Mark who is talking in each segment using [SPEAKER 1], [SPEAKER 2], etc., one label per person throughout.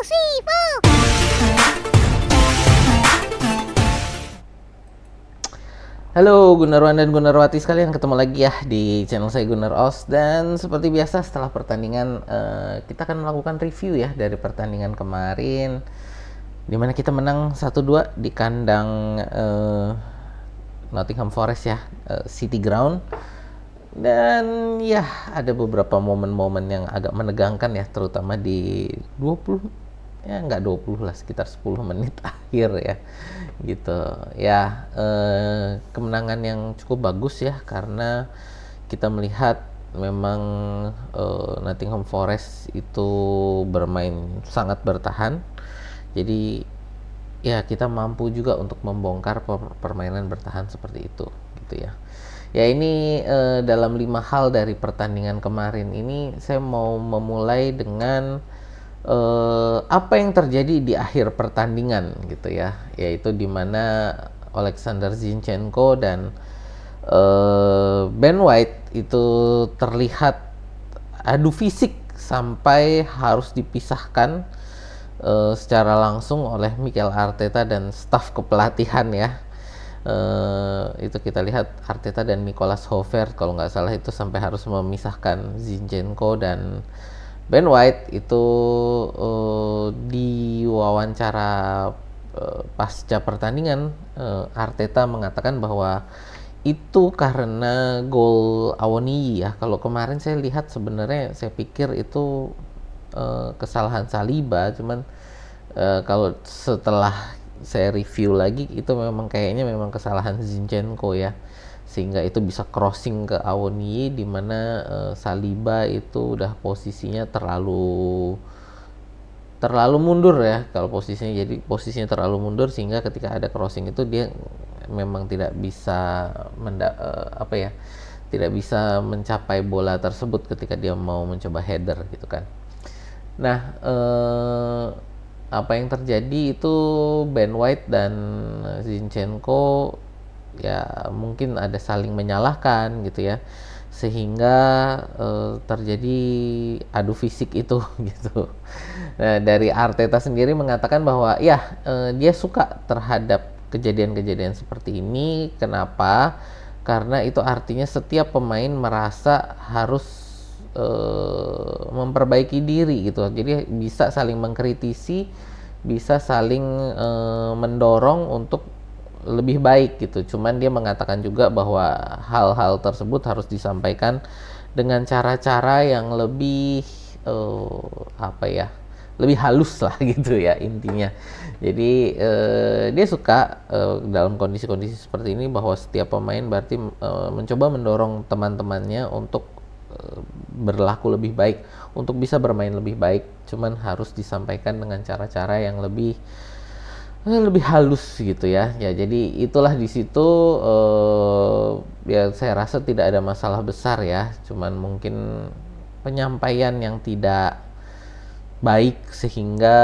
[SPEAKER 1] three, four.
[SPEAKER 2] Halo Gunarwan dan Gunarwati sekalian, ketemu lagi ya di channel saya Gunar Os. Dan seperti biasa setelah pertandingan kita akan melakukan review ya dari pertandingan kemarin, dimana kita menang 1-2 di kandang Nottingham Forest ya, City Ground. Dan ya ada beberapa momen-momen yang agak menegangkan ya, terutama di 20, ya nggak 20 lah, sekitar 10 menit akhir ya gitu ya. Kemenangan yang cukup bagus ya, karena kita melihat memang Nottingham Forest itu bermain sangat bertahan, jadi ya kita mampu juga untuk membongkar permainan bertahan seperti itu gitu ya. Ya ini dalam 5 hal dari pertandingan kemarin ini saya mau memulai dengan apa yang terjadi di akhir pertandingan gitu ya, yaitu dimana Alexander Zinchenko dan Ben White itu terlihat adu fisik sampai harus dipisahkan secara langsung oleh Mikel Arteta dan staf kepelatihan ya. Itu kita lihat Arteta dan Nicolas Hofer kalau nggak salah itu sampai harus memisahkan Zinchenko dan Ben White itu. Di wawancara pasca pertandingan, Arteta mengatakan bahwa itu karena gol Awoniyi ya. Kalau kemarin saya lihat sebenarnya saya pikir itu kesalahan Saliba, cuman kalau setelah saya review lagi itu memang kayaknya memang kesalahan Zinchenko ya, sehingga itu bisa crossing ke Awoniyi, di mana Saliba itu udah posisinya terlalu mundur ya, kalau posisinya, jadi posisinya terlalu mundur sehingga ketika ada crossing itu dia memang tidak bisa tidak bisa mencapai bola tersebut ketika dia mau mencoba header gitu kan. Nah, apa yang terjadi itu Ben White dan Zinchenko ya mungkin ada saling menyalahkan gitu ya, sehingga terjadi adu fisik itu gitu. Nah, dari Arteta sendiri mengatakan bahwa ya dia suka terhadap kejadian-kejadian seperti ini. Kenapa? Karena itu artinya setiap pemain merasa harus memperbaiki diri gitu. Jadi bisa saling mengkritisi, bisa saling mendorong untuk lebih baik gitu. Cuman dia mengatakan juga bahwa hal-hal tersebut harus disampaikan dengan cara-cara yang lebih lebih halus lah gitu ya intinya. Jadi dia suka dalam kondisi-kondisi seperti ini bahwa setiap pemain berarti mencoba mendorong teman-temannya untuk berlaku lebih baik, untuk bisa bermain lebih baik. Cuman harus disampaikan dengan cara-cara yang lebih halus gitu ya. Ya jadi itulah di situ ya saya rasa tidak ada masalah besar ya. Cuman mungkin penyampaian yang tidak baik sehingga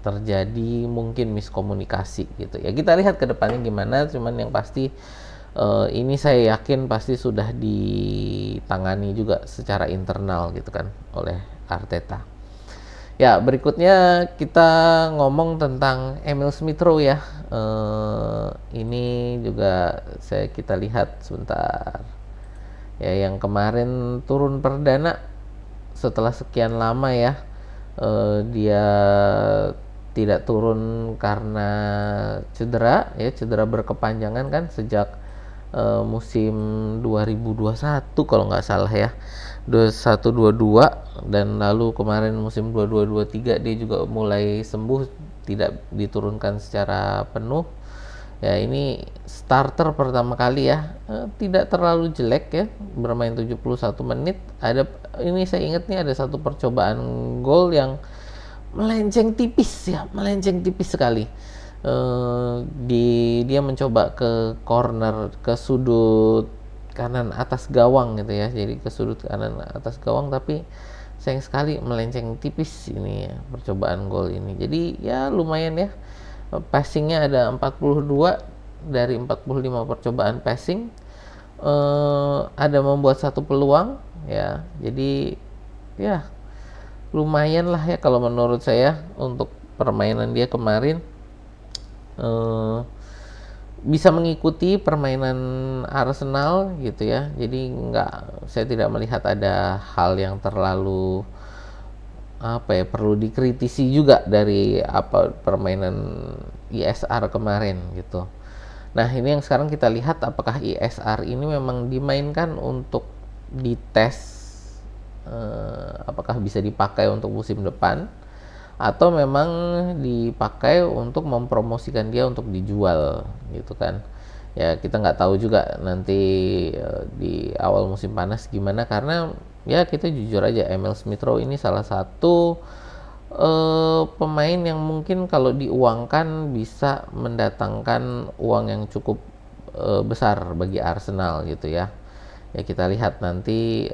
[SPEAKER 2] terjadi mungkin miskomunikasi gitu ya. Kita lihat ke depannya gimana. Cuman yang pasti ini saya yakin pasti sudah ditangani juga secara internal gitu kan oleh Arteta. Ya, berikutnya kita ngomong tentang Emil Smith Rowe ya. Ini juga kita lihat sebentar. Ya, yang kemarin turun perdana setelah sekian lama ya. Dia tidak turun karena cedera berkepanjangan kan sejak musim 2021 kalau nggak salah ya. 21-22, dan lalu kemarin musim 22-23 dia juga mulai sembuh, tidak diturunkan secara penuh. Ya ini starter pertama kali ya, tidak terlalu jelek ya, bermain 71 menit. Ini saya ingat nih ada satu percobaan gol yang melenceng tipis sekali. Dia mencoba ke corner, ke sudut kanan atas gawang gitu ya, jadi ke sudut kanan atas gawang, tapi sayang sekali melenceng tipis ini ya, percobaan gol ini. Jadi ya lumayan ya, passingnya ada 42 dari 45 percobaan passing, ada membuat satu peluang ya. Jadi ya lumayan lah ya kalau menurut saya untuk permainan dia kemarin. eh, Bisa mengikuti permainan Arsenal gitu ya. Jadi saya tidak melihat ada hal yang terlalu apa ya, perlu dikritisi juga dari permainan ISR kemarin gitu. Nah, ini yang sekarang kita lihat apakah ISR ini memang dimainkan untuk dites, apakah bisa dipakai untuk musim depan atau memang dipakai untuk mempromosikan dia untuk dijual gitu kan. Ya kita nggak tahu juga nanti di awal musim panas gimana, karena ya kita jujur aja, Emil Smith Rowe ini salah satu pemain yang mungkin kalau diuangkan bisa mendatangkan uang yang cukup besar bagi Arsenal gitu ya. Ya kita lihat nanti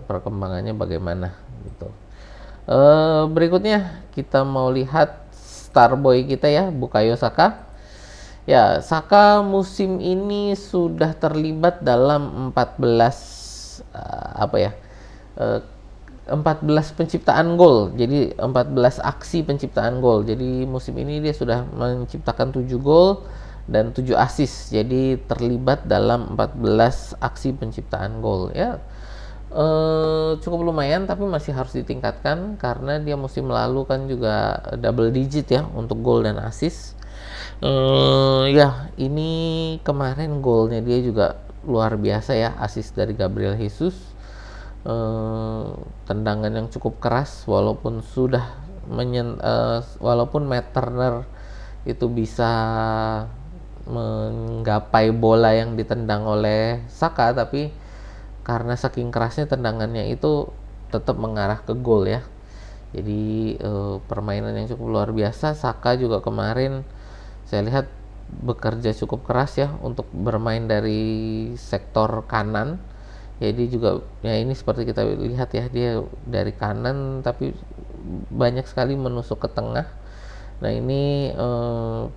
[SPEAKER 2] perkembangannya bagaimana gitu. Berikutnya kita mau lihat Starboy kita ya, Bukayo Saka. Ya, Saka musim ini sudah terlibat dalam 14 apa ya? 14 penciptaan gol. Jadi 14 aksi penciptaan gol. Jadi musim ini dia sudah menciptakan 7 gol dan 7 assist. Jadi terlibat dalam 14 aksi penciptaan gol ya. Cukup lumayan, tapi masih harus ditingkatkan karena dia musim lalu kan juga double digit ya untuk gol dan assist. Ya ini kemarin golnya dia juga luar biasa ya, assist dari Gabriel Jesus. Tendangan yang cukup keras walaupun walaupun Matt Turner itu bisa menggapai bola yang ditendang oleh Saka, tapi karena saking kerasnya tendangannya itu tetap mengarah ke gol ya. Jadi permainan yang cukup luar biasa. Saka juga kemarin saya lihat bekerja cukup keras ya untuk bermain dari sektor kanan. Jadi juga ya ini seperti kita lihat ya, dia dari kanan tapi banyak sekali menusuk ke tengah. Nah ini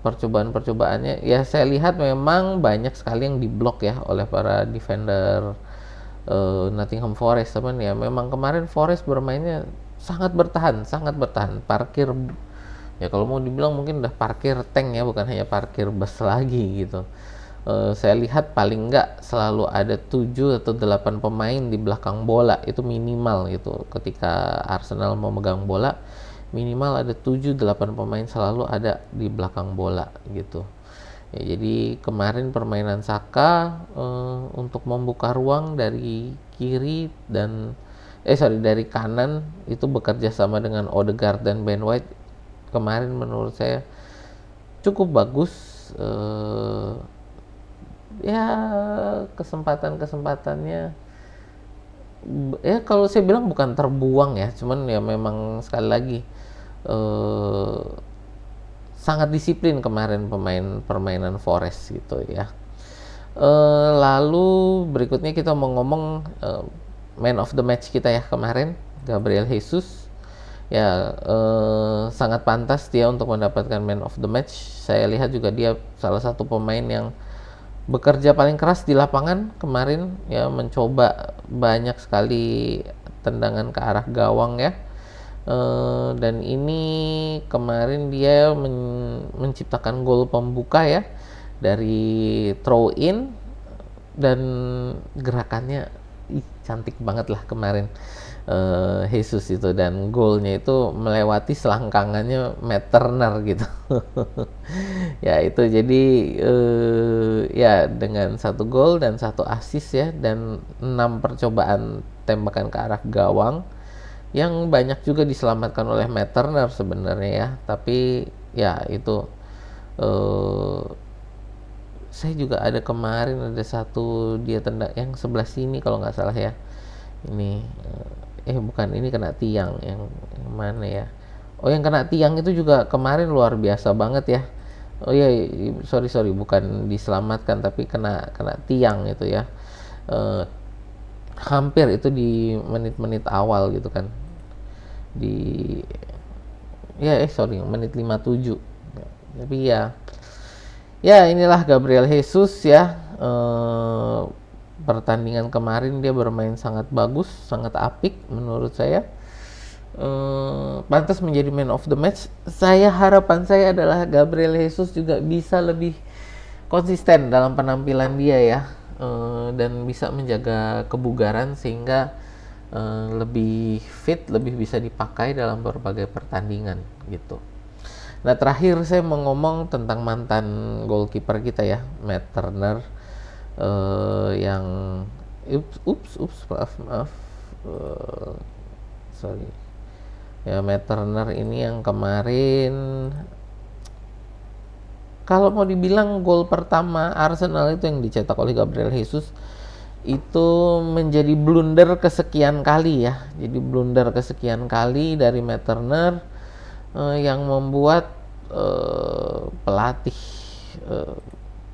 [SPEAKER 2] percobaan-percobaannya ya saya lihat memang banyak sekali yang diblok ya oleh para defender Nottingham Forest, teman ya. Memang kemarin Forest bermainnya sangat bertahan, parkir ya, kalau mau dibilang mungkin udah parkir tank ya, bukan hanya parkir bus lagi gitu. Saya lihat paling enggak selalu ada 7 atau 8 pemain di belakang bola, itu minimal gitu. Ketika Arsenal memegang bola, minimal ada 7-8 pemain selalu ada di belakang bola gitu. Ya, jadi kemarin permainan Saka untuk membuka ruang dari kiri dan dari kanan itu bekerja sama dengan Odegaard dan Ben White kemarin menurut saya cukup bagus. Ya kesempatan-kesempatannya ya kalau saya bilang bukan terbuang ya, cuman ya memang sekali lagi sangat disiplin kemarin permainan Forest gitu ya. Lalu berikutnya kita mau ngomong man of the match kita ya kemarin, Gabriel Jesus. Ya sangat pantas dia untuk mendapatkan man of the match. Saya lihat juga dia salah satu pemain yang bekerja paling keras di lapangan kemarin ya, mencoba banyak sekali tendangan ke arah gawang ya. Dan ini kemarin dia menciptakan gol pembuka ya dari throw in, dan gerakannya cantik banget lah kemarin Jesus itu, dan golnya itu melewati selangkangannya Matt Turner gitu. Ya itu jadi ya dengan 1 gol dan 1 assist ya, dan 6 percobaan tembakan ke arah gawang yang banyak juga diselamatkan oleh Matt Turner sebenarnya ya. Tapi ya itu saya juga ada kemarin ada satu dia tendang yang sebelah sini kalau nggak salah ya. Ini bukan, ini kena tiang yang mana ya? Oh, yang kena tiang itu juga kemarin luar biasa banget ya. Oh iya, sorry bukan diselamatkan tapi kena tiang itu ya. Hampir itu di menit-menit awal gitu kan. Di menit 57. Tapi ya inilah Gabriel Jesus ya. Pertandingan kemarin dia bermain sangat bagus, sangat apik menurut saya. pantas menjadi man of the match. Harapan saya adalah Gabriel Jesus juga bisa lebih konsisten dalam penampilan dia ya, dan bisa menjaga kebugaran sehingga lebih fit, lebih bisa dipakai dalam berbagai pertandingan gitu. Nah, terakhir saya mau ngomong tentang mantan goalkeeper kita ya, Matt Turner, yang maaf, sorry ya, Matt Turner ini yang kemarin, kalau mau dibilang gol pertama Arsenal itu yang dicetak oleh Gabriel Jesus itu menjadi blunder kesekian kali ya. Jadi blunder kesekian kali dari Matt Turner, yang membuat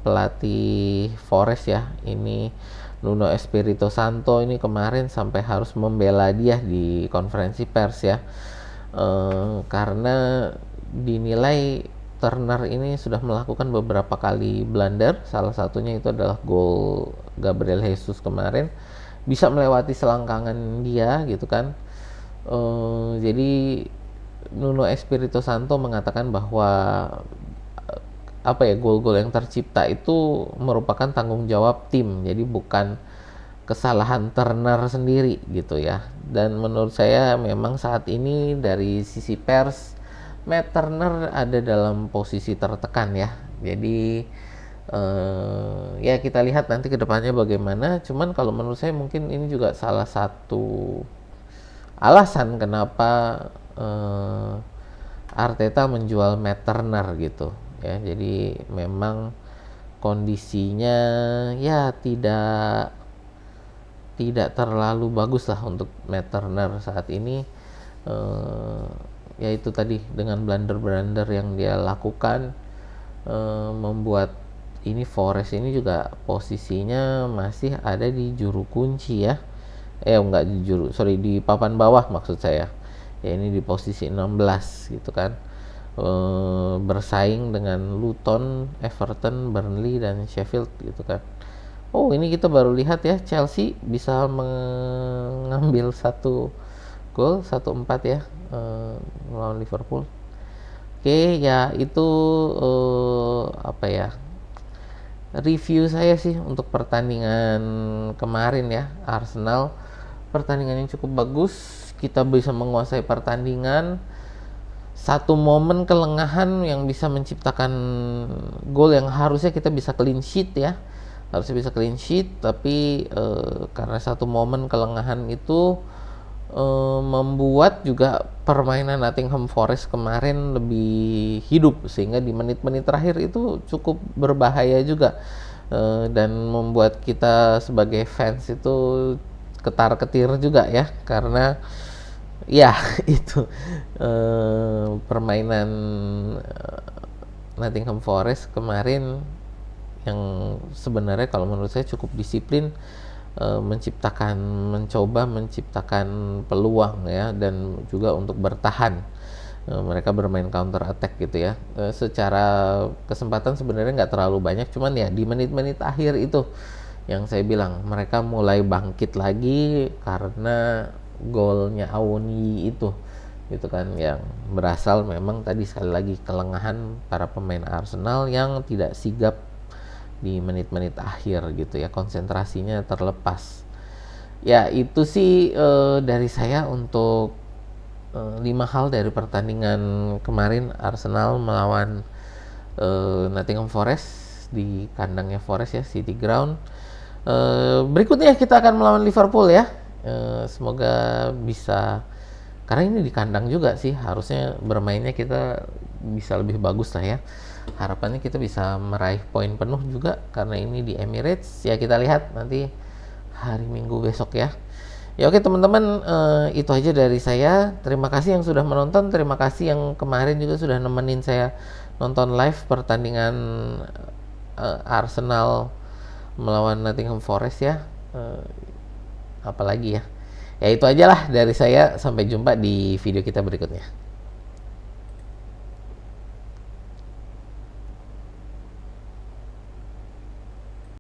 [SPEAKER 2] pelatih Forest ya, ini Nuno Espirito Santo ini kemarin sampai harus membela dia di konferensi pers ya, karena dinilai Turner ini sudah melakukan beberapa kali blunder. Salah satunya itu adalah gol Gabriel Jesus kemarin, bisa melewati selangkangan dia gitu kan. Jadi Nuno Espirito Santo mengatakan bahwa gol-gol yang tercipta itu merupakan tanggung jawab tim, jadi bukan kesalahan Turner sendiri gitu ya. Dan menurut saya memang saat ini dari sisi pers, Matt Turner ada dalam posisi tertekan ya. Jadi ya kita lihat nanti kedepannya bagaimana. Cuman kalau menurut saya mungkin ini juga salah satu alasan kenapa Arteta menjual Matt Turner gitu ya. Jadi memang kondisinya ya tidak terlalu bagus lah untuk Matt Turner saat ini. Ya itu tadi, dengan blunder-blunder yang dia lakukan, membuat ini Forest ini juga posisinya masih ada di juru kunci ya. Enggak di di papan bawah maksud saya. Ya ini di posisi 16 gitu kan. Bersaing dengan Luton, Everton, Burnley dan Sheffield gitu kan. Oh, ini kita baru lihat ya, Chelsea bisa mengambil 1-4 ya, melawan Liverpool. Oke, ya itu review saya sih untuk pertandingan kemarin ya, Arsenal. Pertandingan yang cukup bagus, kita bisa menguasai pertandingan. Satu momen kelengahan yang bisa menciptakan gol yang harusnya kita bisa clean sheet ya, tapi karena satu momen kelengahan itu membuat juga permainan Nottingham Forest kemarin lebih hidup, sehingga di menit-menit terakhir itu cukup berbahaya juga, dan membuat kita sebagai fans itu ketar-ketir juga ya, karena ya itu permainan Nottingham Forest kemarin yang sebenarnya kalau menurut saya cukup disiplin, mencoba menciptakan peluang ya, dan juga untuk bertahan. Mereka bermain counter attack gitu ya. Secara kesempatan sebenarnya nggak terlalu banyak, cuman ya di menit-menit akhir itu yang saya bilang mereka mulai bangkit lagi karena golnya Awoniyi itu gitu kan, yang berasal memang tadi sekali lagi kelengahan para pemain Arsenal yang tidak sigap di menit-menit akhir gitu ya, konsentrasinya terlepas. Ya itu sih dari saya untuk 5 hal dari pertandingan kemarin Arsenal melawan Nottingham Forest di kandangnya Forest ya, City Ground. Berikutnya kita akan melawan Liverpool ya. Semoga bisa, karena ini di kandang juga sih, harusnya bermainnya kita bisa lebih bagus lah ya. Harapannya kita bisa meraih poin penuh juga karena ini di Emirates ya. Kita lihat nanti hari Minggu besok ya. Ya oke teman-teman, itu aja dari saya. Terima kasih yang sudah menonton, terima kasih yang kemarin juga sudah nemenin saya nonton live pertandingan Arsenal melawan Nottingham Forest ya. Apalagi ya. Ya itu aja lah dari saya, sampai jumpa di video kita berikutnya.